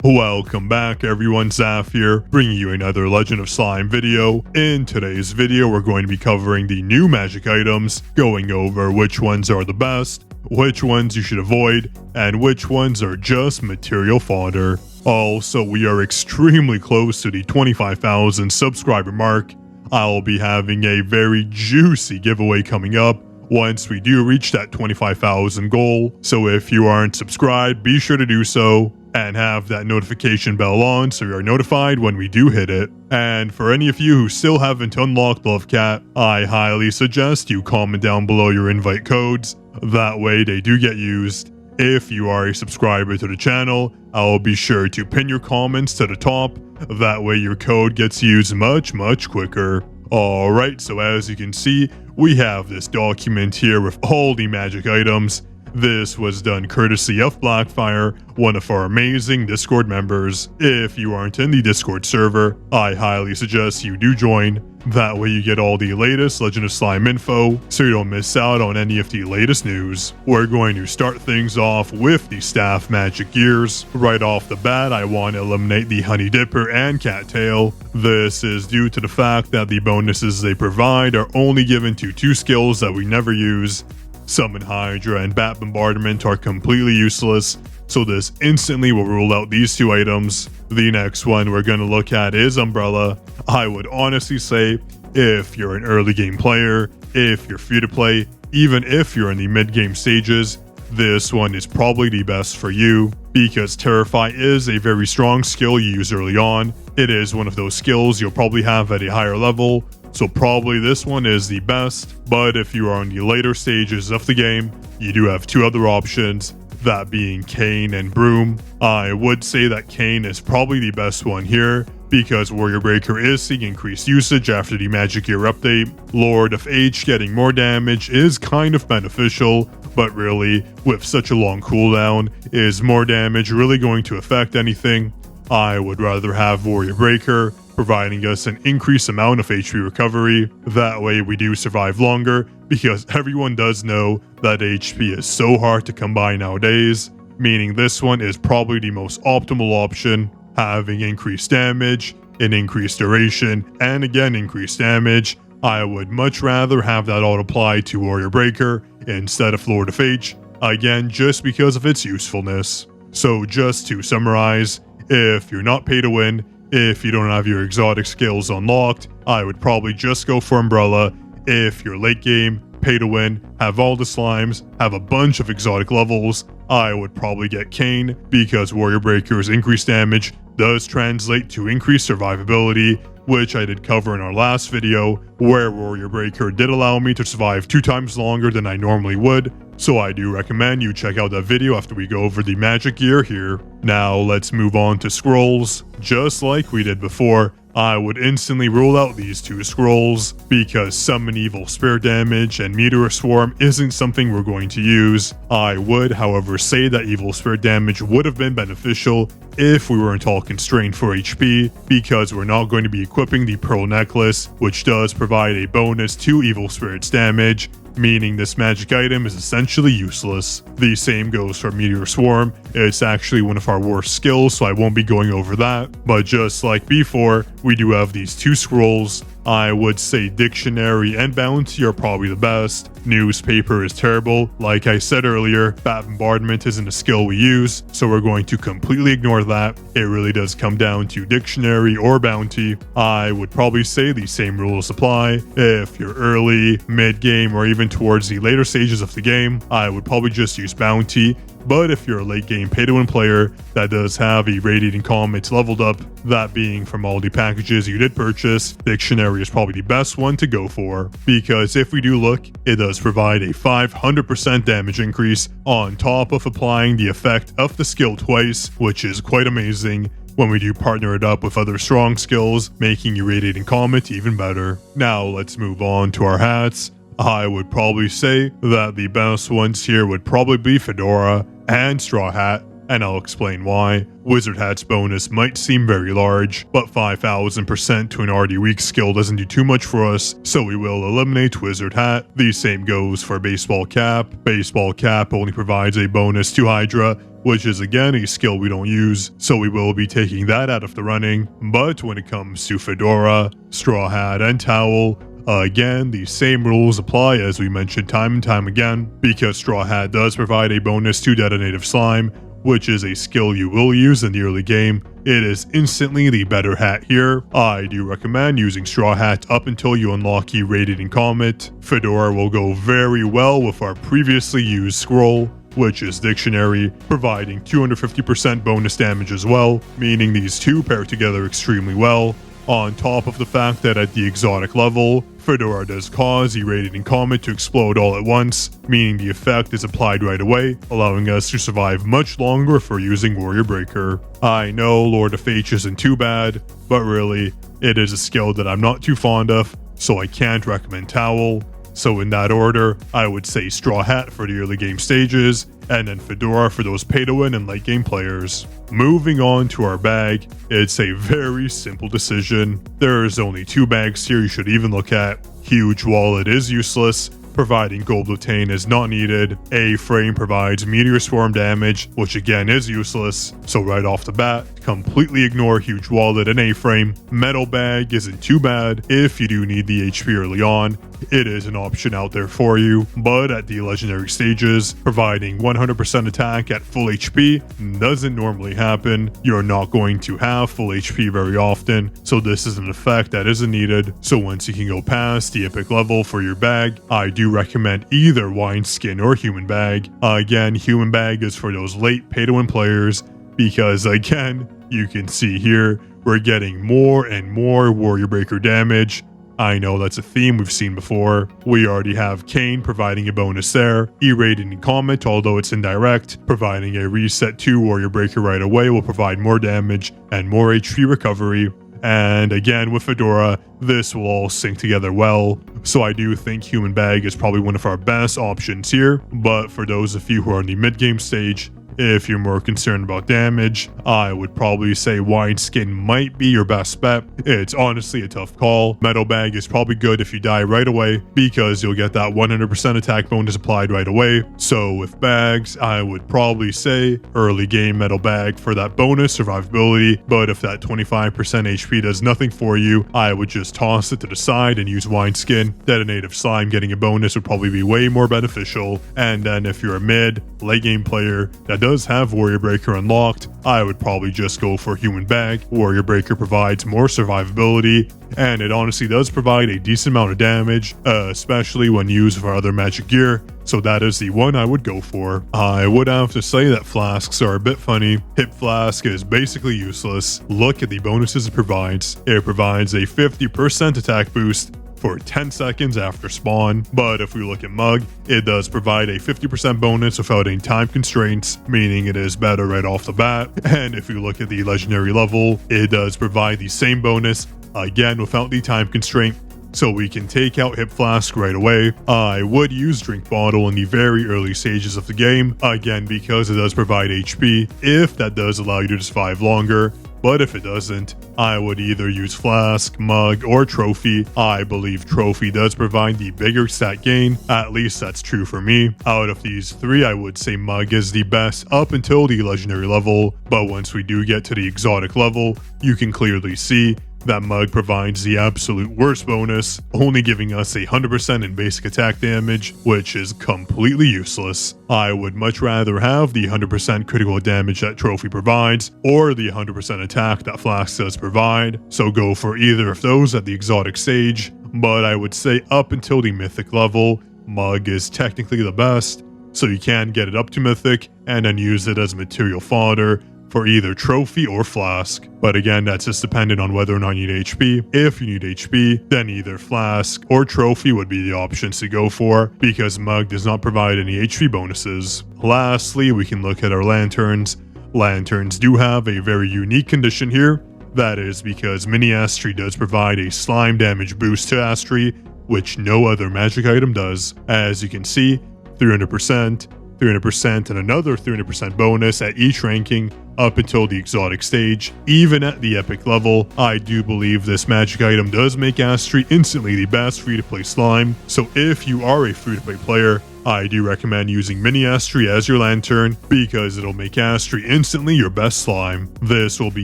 Welcome back everyone, Zaf here, bringing you another Legend of Slime video. In today's video, we're going to be covering the new magic items, going over which ones are the best, which ones you should avoid, and which ones are just material fodder. Also, we are extremely close to the 25,000 subscriber mark. I'll be having a very juicy giveaway coming up once we do reach that 25,000 goal, so if you aren't subscribed, be sure to do so and have that notification bell on so you're notified when we do hit it. And for any of you who still haven't unlocked Love Cat, I highly suggest you comment down below your invite codes, that way they do get used. If you are a subscriber to the channel, I'll be sure to pin your comments to the top, that way your code gets used much quicker. Alright, so as you can see, we have this document here with all the magic items. This was done courtesy of Blackfire, one of our amazing Discord members. If you aren't in the Discord server, I highly suggest you do join. That way you get all the latest Legend of Slime info, so you don't miss out on any of the latest news. We're going to start things off with the staff magic gears. Right off the bat, I want to eliminate the Honey Dipper and Cattail. This is due to the fact that the bonuses they provide are only given to two skills that we never use. Summon Hydra and Bat Bombardment are completely useless, so this instantly will rule out these two items. The next one we're going to look at is Umbrella. I would honestly say, if you're an early game player, if you're free to play, even if you're in the mid game stages, this one is probably the best for you, because Terrify is a very strong skill you use early on. It is one of those skills you'll probably have at a higher level, so probably this one is the best. But if you are in the later stages of the game, you do have two other options, that being Cane and Broom. I would say that Cane is probably the best one here, because Warrior Breaker is seeing increased usage after the Magic Gear update. Lord of H getting more damage is kind of beneficial, but really, with such a long cooldown, is more damage really going to affect anything? I would rather have Warrior Breaker, providing us an increased amount of HP recovery. That way we do survive longer, because everyone does know that HP is so hard to come by nowadays, meaning this one is probably the most optimal option, having increased damage, an increased duration, and again increased damage. I would much rather have that all apply to Warrior Breaker instead of Lord of H, again just because of its usefulness. So just to summarize, if you're not pay to win, if you don't have your exotic skills unlocked, I would probably just go for Umbrella. If you're late game, pay to win, have all the slimes, have a bunch of exotic levels, I would probably get Cane, because Warrior Breaker's increased damage does translate to increased survivability, which I did cover in our last video, where Warrior Breaker did allow me to survive 2 times longer than I normally would, so I do recommend you check out that video after we go over the magic gear here. Now let's move on to scrolls. Just like we did before, I would instantly rule out these two scrolls, because Summon Evil Spirit Damage and Meteor Swarm isn't something we're going to use. I would, however, say that Evil Spirit Damage would have been beneficial if we weren't all constrained for HP, because we're not going to be equipping the Pearl Necklace, which does provide a bonus to Evil Spirit's damage, meaning this magic item is essentially useless. The same goes for Meteor Swarm. It's actually one of our worst skills, so I won't be going over that. But just like before, we do have these two scrolls. I would say Dictionary and Bounty are probably the best. Newspaper is terrible. Like I said earlier, Bat Bombardment isn't a skill we use, so we're going to completely ignore that. It really does come down to Dictionary or Bounty. I would probably say the same rules apply. If you're early, mid-game, or even towards the later stages of the game, I would probably just use Bounty. But if you're a late game pay to win player that does have a Radiating Comet leveled up, that being from all the packages you did purchase, Dictionary is probably the best one to go for, because if we do look, it does provide a 500% damage increase on top of applying the effect of the skill twice, which is quite amazing when we do partner it up with other strong skills, making your Radiating Comet even better. Now let's move on to our hats. I would probably say that the best ones here would probably be Fedora and Straw Hat, and I'll explain why. Wizard Hat's bonus might seem very large, but 5000% to an already weak skill doesn't do too much for us, so we will eliminate Wizard Hat. The same goes for Baseball Cap. Baseball Cap only provides a bonus to Hydra, which is again a skill we don't use, so we will be taking that out of the running. But when it comes to Fedora, Straw Hat, and Towel, again, the same rules apply as we mentioned time and time again, because Straw Hat does provide a bonus to Detonative Slime, which is a skill you will use in the early game. It is instantly the better hat here. I do recommend using Straw Hat up until you unlock E-Radiating Comet. Fedora will go very well with our previously used scroll, which is Dictionary, providing 250% bonus damage as well, meaning these two pair together extremely well. On top of the fact that at the exotic level, Fedora does cause E-Radiating Comet to explode all at once, meaning the effect is applied right away, allowing us to survive much longer for using Warrior Breaker. I know Lord of H isn't too bad, but really, it is a skill that I'm not too fond of, so I can't recommend Towel. So in that order, I would say Straw Hat for the early game stages, and then Fedora for those pay-to-win and late game players. Moving on to our bag, it's a very simple decision. There's only 2 bags here you should even look at. Huge Wallet is useless, providing Gold Obtain is not needed. A-Frame provides Meteor Swarm damage, which again is useless, so right off the bat, completely ignore Huge Wallet and A-Frame. Metal Bag isn't too bad if you do need the HP early on. It is an option out there for you, but at the legendary stages, providing 100% attack at full HP doesn't normally happen. You're not going to have full HP very often, so this is an effect that isn't needed. So once you can go past the epic level for your bag, I do recommend either Wineskin or Human Bag. Again, Human Bag is for those late pay-to-win players, because again, you can see here, we're getting more and more Warrior Breaker damage. I know that's a theme we've seen before. We already have Kane providing a bonus there. E-Radiating Comet, although it's indirect, providing a reset to Warrior Breaker right away will provide more damage and more HP recovery. And again, with Fedora, this will all sync together well. So I do think Human Bag is probably one of our best options here. But for those of you who are in the mid-game stage, if you're more concerned about damage, I would probably say Wineskin might be your best bet. It's honestly a tough call. Metal Bag is probably good if you die right away, because you'll get that 100% attack bonus applied right away. So with bags, I would probably say early game Metal Bag for that bonus survivability, but if that 25% HP does nothing for you, I would just toss it to the side and use Wineskin. Detonative Slime getting a bonus would probably be way more beneficial. And then if you're a mid, late game player that does have Warrior Breaker unlocked, I would probably just go for Human Bag. Warrior Breaker provides more survivability, and it honestly does provide a decent amount of damage, especially when used for other magic gear, so that is the one I would go for. I would have to say that flasks are a bit funny. Hip Flask is basically useless. Look at the bonuses it provides. It provides a 50% attack boost for 10 seconds after spawn, but if we look at Mug, it does provide a 50% bonus without any time constraints, meaning it is better right off the bat. And if you look at the legendary level, it does provide the same bonus, again without the time constraint, so we can take out Hip Flask right away. I would use Drink Bottle in the very early stages of the game, again because it does provide HP, if that does allow you to survive longer. But if it doesn't, I would either use Flask, Mug, or Trophy. I believe Trophy does provide the bigger stat gain, at least that's true for me. Out of these 3, I would say Mug is the best up until the legendary level, but once we do get to the exotic level, you can clearly see that Mug provides the absolute worst bonus, only giving us 100% in basic attack damage, which is completely useless. I would much rather have the 100% critical damage that Trophy provides, or the 100% attack that Flask does provide, so go for either of those at the exotic stage, but I would say up until the mythic level, Mug is technically the best, so you can get it up to mythic, and then use it as material fodder for either Trophy or Flask. But again, that's just dependent on whether or not you need HP. If you need HP, then either Flask or Trophy would be the options to go for, because Mug does not provide any HP bonuses. Lastly, we can look at our lanterns. Lanterns do have a very unique condition here. That is because Mini Astri does provide a slime damage boost to Astri, which no other magic item does. As you can see, 300%, 300% and another 300% bonus at each ranking up until the exotic stage. Even at the epic level, I do believe this magic item does make Astri instantly the best free-to-play slime, so if you are a free-to-play player, I do recommend using Mini Astri as your lantern because it'll make Astri instantly your best slime. This will be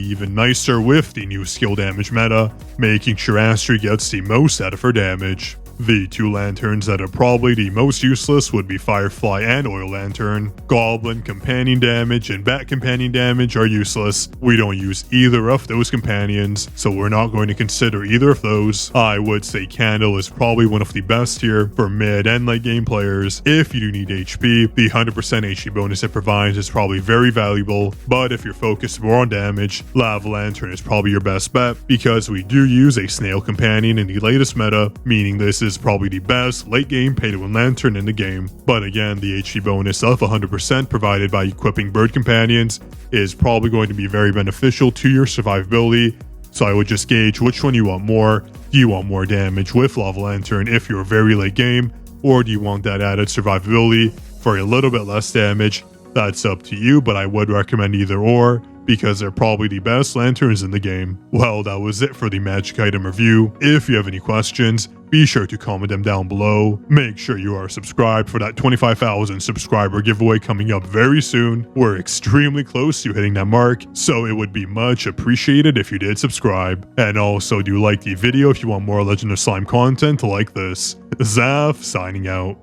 even nicer with the new skill damage meta, making sure Astri gets the most out of her damage. The two lanterns that are probably the most useless would be Firefly and Oil Lantern. Goblin companion damage and Bat companion damage are useless. We don't use either of those companions, so we're not going to consider either of those. I would say Candle is probably one of the best here for mid and late game players. If you do need HP, the 100% HP bonus it provides is probably very valuable, but if you're focused more on damage, Lava Lantern is probably your best bet because we do use a Snail companion in the latest meta, meaning this is probably the best late game pay to win lantern in the game. But again, the HP bonus of 100% provided by equipping bird companions is probably going to be very beneficial to your survivability, so I would just gauge which one you want more. Do you want more damage with Lava Lantern if you're very late game, or do you want that added survivability for a little bit less damage? That's up to you, but I would recommend either or, because they're probably the best lanterns in the game. Well, that was it for the magic item review. If you have any questions, be sure to comment them down below. Make sure you are subscribed for that 25,000 subscriber giveaway coming up very soon. We're extremely close to hitting that mark, so it would be much appreciated if you did subscribe. And also do like the video if you want more Legend of Slime content like this. Zaf signing out.